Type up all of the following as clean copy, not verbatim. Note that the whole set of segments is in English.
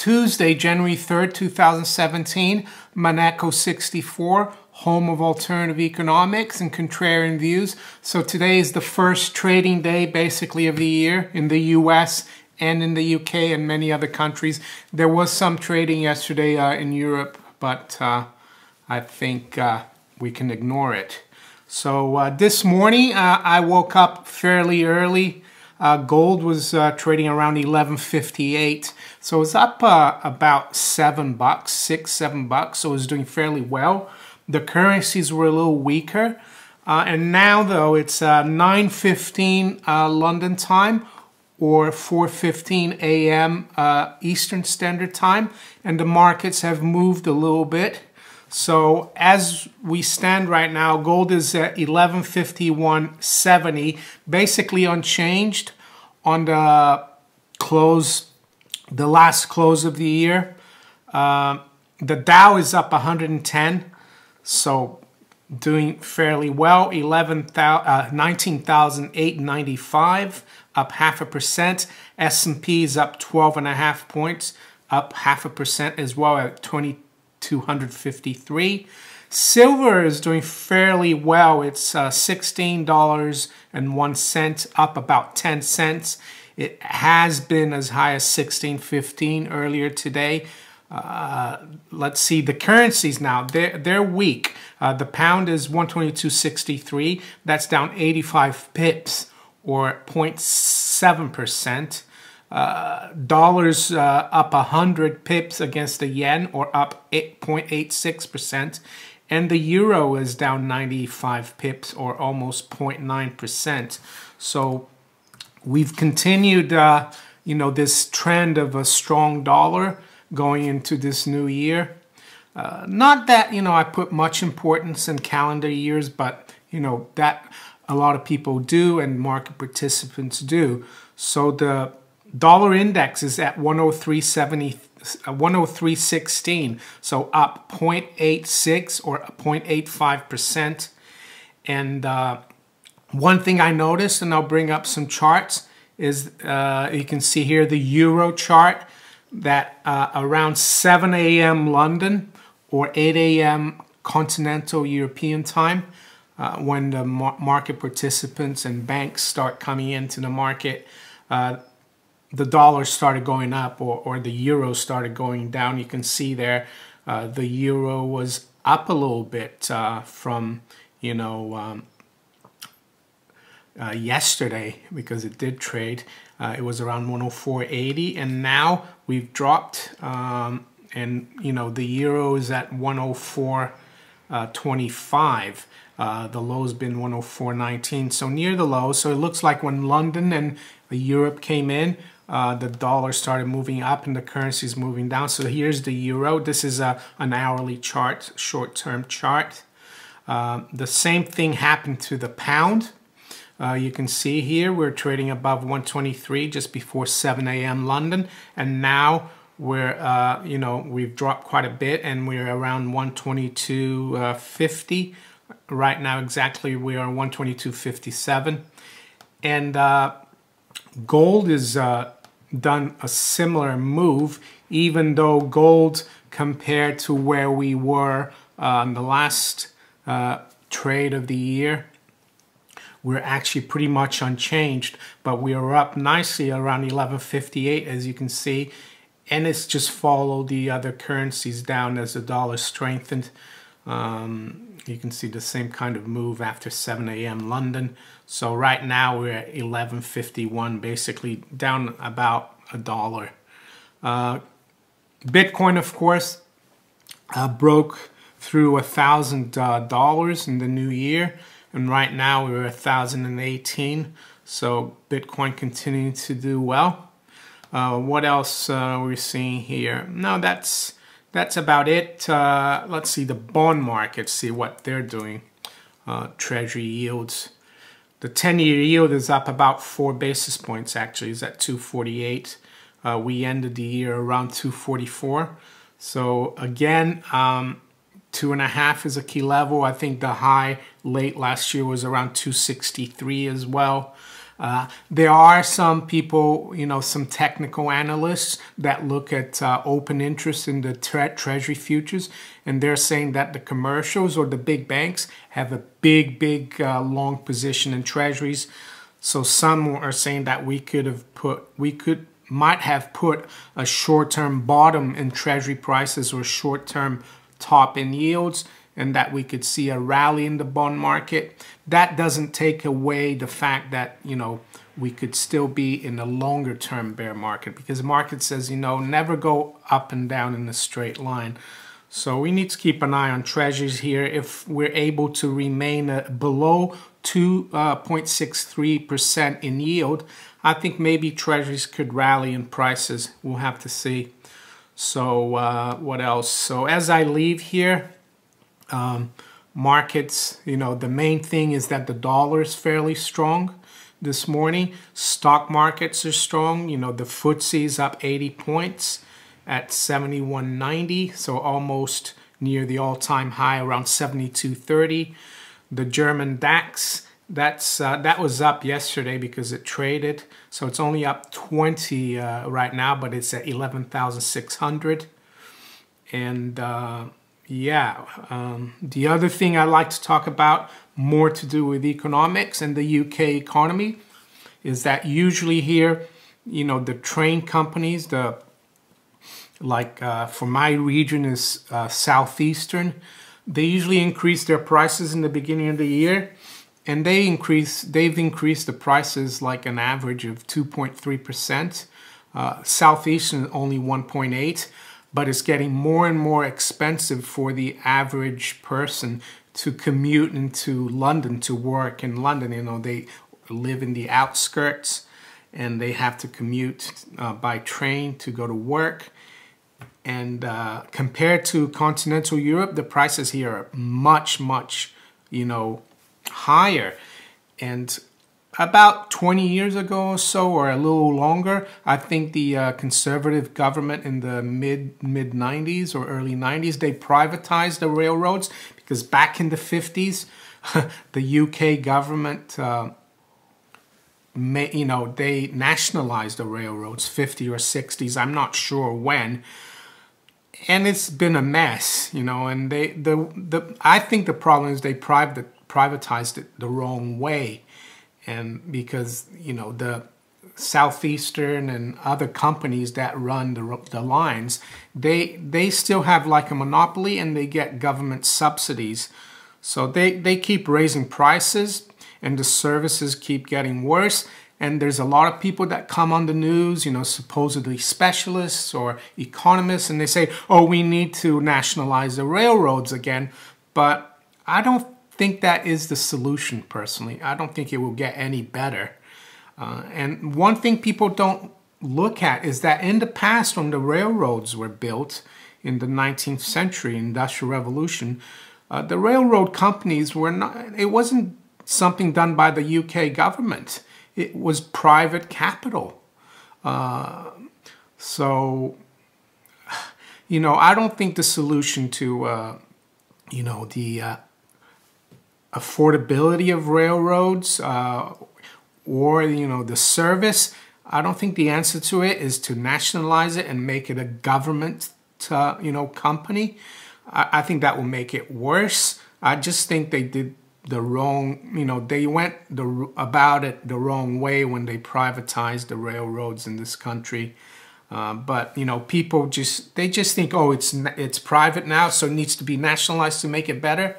Tuesday, January 3rd, 2017, Monaco 64, home of alternative economics and contrarian views. So today is the first trading day, basically, of the year in the US and in the UK and many other countries. There was some trading yesterday in Europe, but I think we can ignore it. So this morning, I woke up fairly early. Gold was trading around 11.58, so it's up about $7, $6-7. So it was doing fairly well. The currencies were a little weaker, and now though it's 9:15 London time or 4:15 a.m. Eastern Standard Time, and the markets have moved a little bit. So as we stand right now, gold is at 1151.70, basically unchanged on the close, the last close of the year. The Dow is up 110, so doing fairly well. 19,895, up 0.5%. S&P is up 12.5 points, up 0.5% as well at 2,253. Silver is doing fairly well. It's $16.01, up about 10 cents. It has been as high as $16.15 earlier today. Let's see the currencies now. They're weak. The pound is 122.63. That's down 85 pips or 0.7%. Dollars up 100 pips against the yen, or up 8.86%, and the euro is down 95 pips or almost 0.9%. So we've continued, this trend of a strong dollar going into this new year. Not that I put much importance in calendar years, but that a lot of people do and market participants do. So the dollar index is at 103.16, so up 0.86 or 0.85%. And one thing I noticed, and I'll bring up some charts, is you can see here the euro chart that around 7 a.m. London or 8 a.m. continental European time, when the market participants and banks start coming into the market, the dollar started going up, or the euro started going down. You can see there the euro was up a little bit from yesterday, because it did trade. It was around 104.80, and now we've dropped, and the euro is at 104.25. The low's been 104.19, so near the low. So it looks like when London and Europe came in, the dollar started moving up and the currency's moving down. So here's the euro. This is an hourly chart, short-term chart. The same thing happened to the pound. You can see here we're trading above 123 just before 7 a.m. London, and now we're we've dropped quite a bit, and we're around 122.50 right now. Exactly, we are 122.57, and gold is done a similar move, even though gold, compared to where we were on the last trade of the year, we're actually pretty much unchanged, but we are up nicely around 11.58, as you can see, and it's just followed the other currencies down as the dollar strengthened. You can see the same kind of move after 7 a.m. London. So right now we're at 11.51, basically down about $1. Bitcoin, of course, broke through $1,000 in the new year, and right now we're at 1,018. So Bitcoin continuing to do well. What else we're seeing here? No, that's about it. Let's see the bond market, see what they're doing. Treasury yields. The 10-year yield is up about 4 basis points, actually. It's at 248. We ended the year around 244. So again, 2.5 is a key level. I think the high late last year was around 263 as well. There are some people, some technical analysts that look at open interest in the Treasury futures, and they're saying that the commercials or the big banks have a big long position in Treasuries. So some are saying that might have put a short-term bottom in Treasury prices or short-term top in yields, and that we could see a rally in the bond market. That doesn't take away the fact that, we could still be in a longer term bear market, because the market says, never go up and down in a straight line. So we need to keep an eye on treasuries here. If we're able to remain below 2.63% in yield, I think maybe treasuries could rally in prices. We'll have to see. So what else? So as I leave here, markets, the main thing is that the dollar is fairly strong this morning. Stock markets are strong. The FTSE is up 80 points at 71.90, so almost near the all-time high, around 72.30. The German DAX, that was up yesterday because it traded, so it's only up 20 right now, but it's at 11,600. And the other thing I like to talk about, more to do with economics and the UK economy, is that usually here, the train companies, for my region is Southeastern, they usually increase their prices in the beginning of the year, and they've increased the prices like an average of 2.3%. Southeastern only 1.8%. But it's getting more and more expensive for the average person to commute into London to work in London. They live in the outskirts and they have to commute by train to go to work. And compared to continental Europe, the prices here are much, higher. And about 20 years ago or so, or a little longer, I think the conservative government in the mid-90s or early 90s, they privatized the railroads, because back in the 50s, the UK government, they nationalized the railroads, 50 or 60s, I'm not sure when. And it's been a mess, and I think the problem is they privatized it the wrong way. And because, the Southeastern and other companies that run the lines, they still have like a monopoly, and they get government subsidies. So they keep raising prices, and the services keep getting worse. And there's a lot of people that come on the news, supposedly specialists or economists, and they say, oh, we need to nationalize the railroads again. But I don't think that is the solution, personally. I don't think it will get any better. And one thing people don't look at is that in the past, when the railroads were built in the 19th century, Industrial Revolution, the railroad companies it wasn't something done by the UK government. It was private capital. So, I don't think the solution to, the affordability of railroads or the service, I don't think the answer to it is to nationalize it and make it a government company. I think that will make it worse. I just think they did the wrong, they went about it the wrong way when they privatized the railroads in this country. But people just think, oh, it's private now, so it needs to be nationalized to make it better.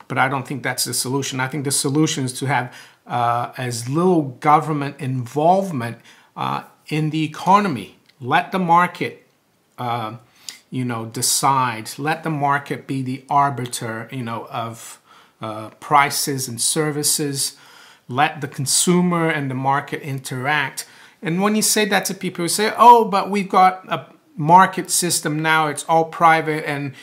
But I don't think that's the solution. I think the solution is to have as little government involvement in the economy. Let the market, decide. Let the market be the arbiter, of prices and services. Let the consumer and the market interact. And when you say that to people, who say, oh, but we've got a market system now, it's all private, and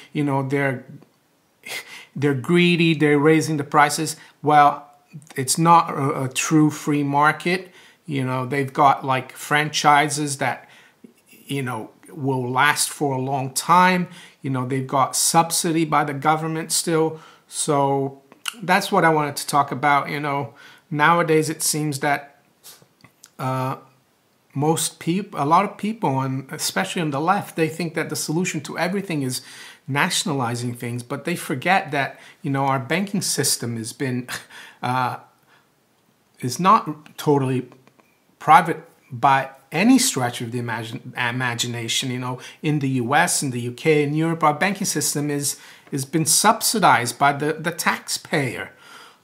they're greedy, they're raising the prices. Well, it's not a true free market. They've got like franchises that, will last for a long time. They've got subsidy by the government still. So that's what I wanted to talk about. Nowadays it seems that most people, a lot of people, and especially on the left, they think that the solution to everything is nationalizing things, but they forget that, you know, our banking system has been is not totally private by any stretch of the imagination. You know, in the US, in the UK, in Europe, our banking system has been subsidized by the taxpayer.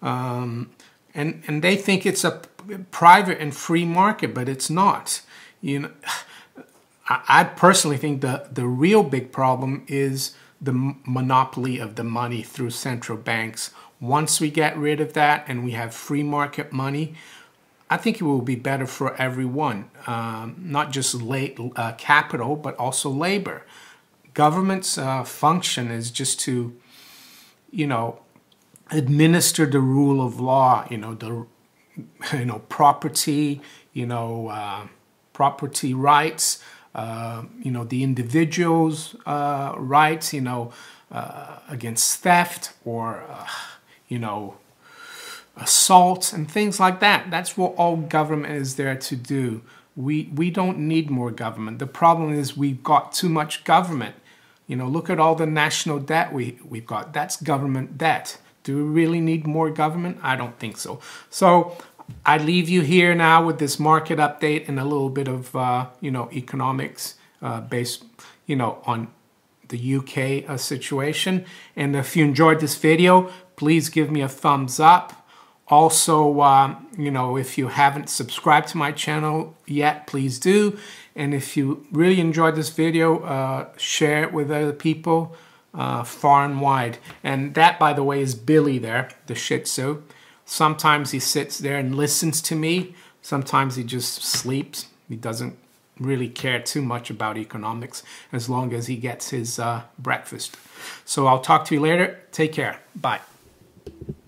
And they think it's a private and free market, but it's not. You know, I personally think the real big problem is the monopoly of the money through central banks. Once we get rid of that and we have free market money, I think it will be better for everyone, not just capital, but also labor. Government's function is just to, you know, administer the rule of law, property, property rights, the individual's rights, against theft or, assault and things like that. That's what all government is there to do. We don't need more government. The problem is we've got too much government. Look at all the national debt we've got. That's government debt. Do we really need more government? I don't think so. So I leave you here now with this market update and a little bit of, economics based, on the UK situation. And if you enjoyed this video, please give me a thumbs up. Also, if you haven't subscribed to my channel yet, please do. And if you really enjoyed this video, share it with other people far and wide. And that, by the way, is Billy there, the Shih Tzu. Sometimes he sits there and listens to me. Sometimes he just sleeps. He doesn't really care too much about economics as long as he gets his breakfast. So I'll talk to you later. Take care. Bye.